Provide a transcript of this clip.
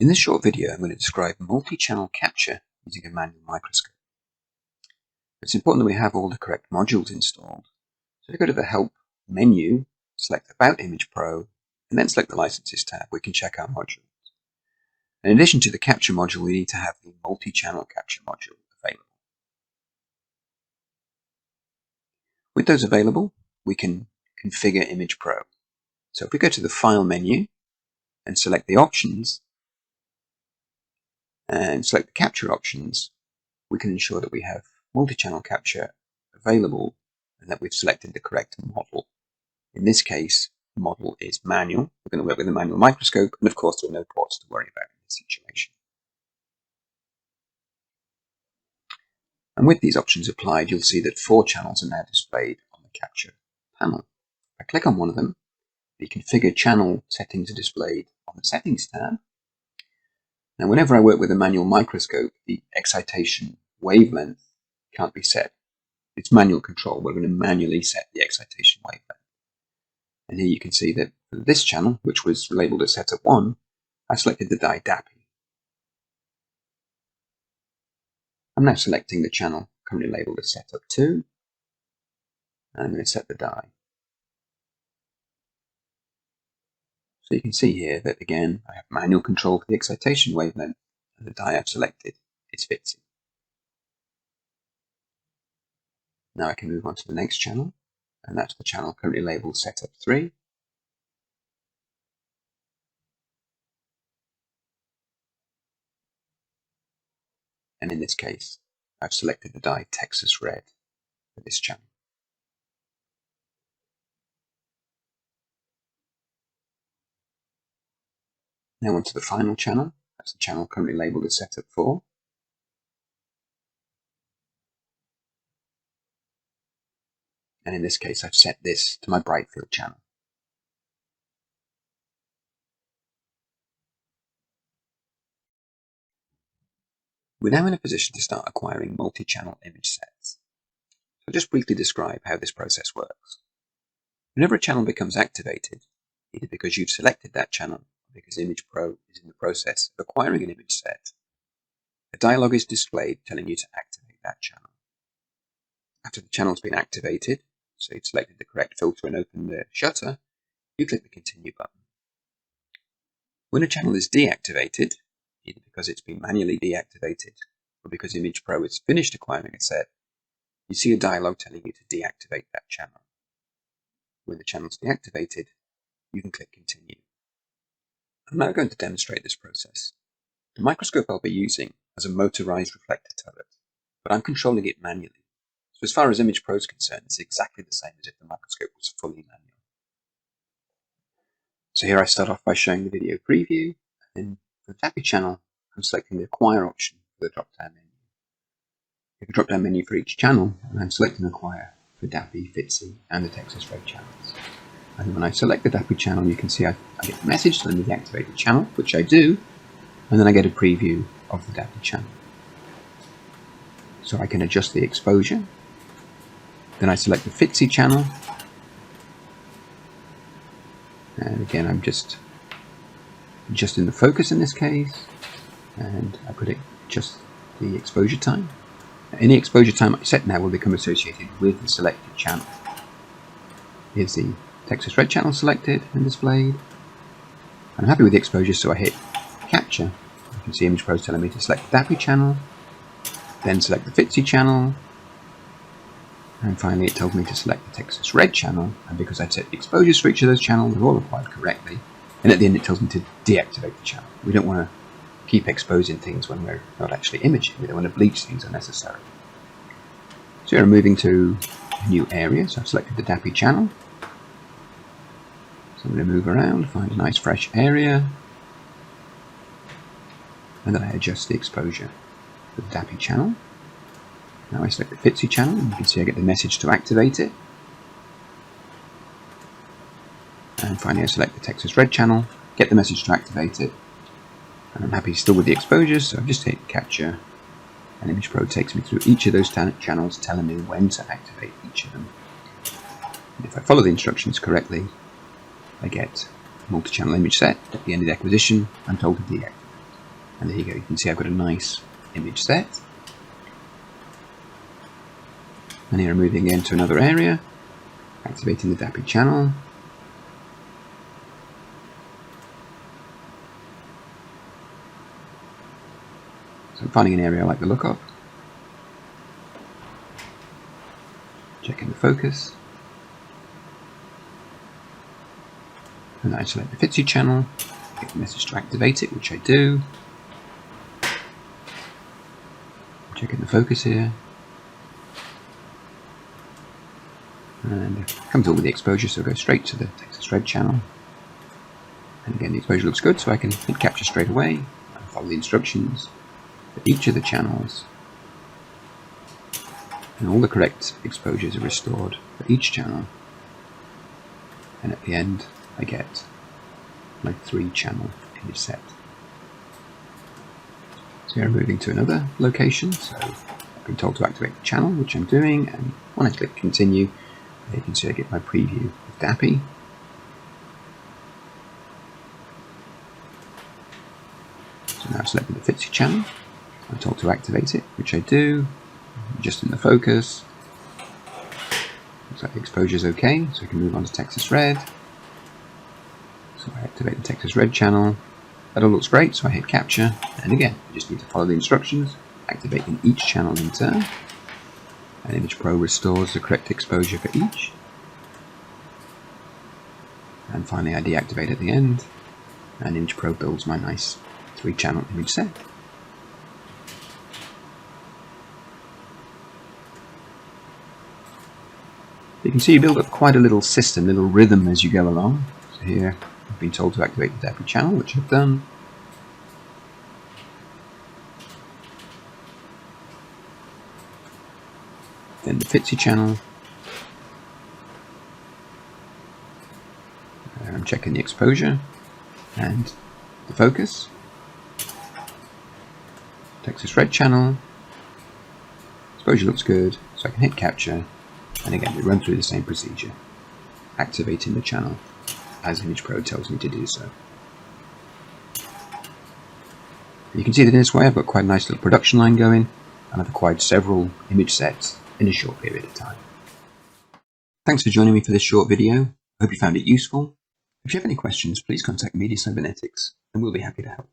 In this short video, I'm going to describe multi-channel capture using a manual microscope. It's important that we have all the correct modules installed. So to go to the Help menu, select About Image Pro, and then select the Licenses tab, we can check our modules. In addition to the capture module, we need to have the multi-channel capture module available. With those available, we can configure Image Pro. So if we go to the File menu and select the options, and select the capture options, we can ensure that we have multi-channel capture available and that we've selected the correct model. In this case, the model is manual. We're going to work with a manual microscope, and of course there are no ports to worry about in this situation. And with these options applied, you'll see that 4 channels are now displayed on the capture panel. If I click on one of them, the configure channel settings are displayed on the Settings tab. Now, whenever I work with a manual microscope, the excitation wavelength can't be set. It's manual control. We're going to manually set the excitation wavelength. And here you can see that for this channel, which was labeled as setup 1, I selected the dye DAPI. I'm now selecting the channel currently labeled as setup 2, and I'm going to set the dye. So you can see here that again, I have manual control for the excitation wavelength, and the dye I've selected is v11. Now I can move on to the next channel, and that's the channel currently labeled setup 3. And in this case, I've selected the dye Texas Red for this channel. Now onto the final channel, that's the channel currently labeled as setup 4. And in this case, I've set this to my bright field channel. We're now in a position to start acquiring multi-channel image sets. So I'll just briefly describe how this process works. Whenever a channel becomes activated, either because you've selected that channel or because Image Pro is in the process of acquiring an image set, a dialog is displayed telling you to activate that channel. After the channel's been activated, so you've selected the correct filter and opened the shutter, you click the Continue button. When a channel is deactivated, either because it's been manually deactivated or because Image Pro has finished acquiring a set, you see a dialog telling you to deactivate that channel. When the channel's deactivated, you can click Continue. I'm now going to demonstrate this process. The microscope I'll be using has a motorized reflector turret, but I'm controlling it manually. So as far as Image Pro is concerned, it's exactly the same as if the microscope was fully manual. So here I start off by showing the video preview, and for the DAPI channel, I'm selecting the Acquire option for the drop-down menu. I have a drop-down menu for each channel, and I'm selecting Acquire for DAPI, v11, and the Texas Red channels. And when I select the DAPI channel, you can see I get a message telling me to deactivate the channel, which I do, and then I get a preview of the DAPI channel. So I can adjust the exposure. Then I select the v11 channel, and again I'm just adjusting the focus in this case, and I could adjust the exposure time. Any exposure time I set now will become associated with the selected channel. Here's the Texas Red channel selected and displayed. I'm happy with the exposure, so I hit Capture. You can see Image Pro is telling me to select the DAPI channel, then select the v11 channel, and finally it tells me to select the Texas Red channel, and because I've set the exposures for each of those channels, they're all applied correctly, and at the end it tells me to deactivate the channel. We don't want to keep exposing things when we're not actually imaging. We don't want to bleach things unnecessarily. So here I'm moving to a new area, so I've selected the DAPI channel. So I'm going to move around, find a nice fresh area, and then I adjust the exposure for the DAPI channel. Now I select the v11 channel, and you can see I get the message to activate it. And finally I select the Texas Red channel, get the message to activate it, and I'm happy still with the exposures, so I've just hit Capture, and Image Pro takes me through each of those channels, telling me when to activate each of them. And if I follow the instructions correctly, I get a multi-channel image set. At the end of the acquisition, I'm told to deactivate. And there you go, you can see I've got a nice image set. And here I'm moving into another area, activating the DAPI channel. So I'm finding an area I like the look of. Checking the focus. And I select the Fitzy channel, get the message to activate it, which I do. Checking the focus here. And it comes up with the exposure, so go straight to the Texas Red channel. And again, the exposure looks good, so I can hit capture straight away and follow the instructions for each of the channels. And all the correct exposures are restored for each channel. And at the end, I get my 3-channel image set. So here I'm moving to another location, so I've been told to activate the channel, which I'm doing, and when I click continue, you can see I get my preview of DAPI. So now I've selected the Fitzy channel, I'm told to activate it, which I do, just in the focus. Looks like the exposure is okay, so I can move on to Texas Red. So I activate the Texas Red channel. That all looks great, so I hit capture, and again, I just need to follow the instructions, activating each channel in turn. And Image Pro restores the correct exposure for each. And finally I deactivate at the end, and Image Pro builds my nice 3-channel image set. You can see you build up quite a little system, little rhythm as you go along. So here I've been told to activate the DAPI channel, which I've done. Then the Fitzy channel. I'm checking the exposure and the focus. Texas Red channel. Exposure looks good, so I can hit capture. And again, we run through the same procedure, activating the channel as Image Pro tells me to do so. And you can see that in this way I've got quite a nice little production line going, and I've acquired several image sets in a short period of time. Thanks for joining me for this short video. I hope you found it useful. If you have any questions, please contact Media Cybernetics and we'll be happy to help.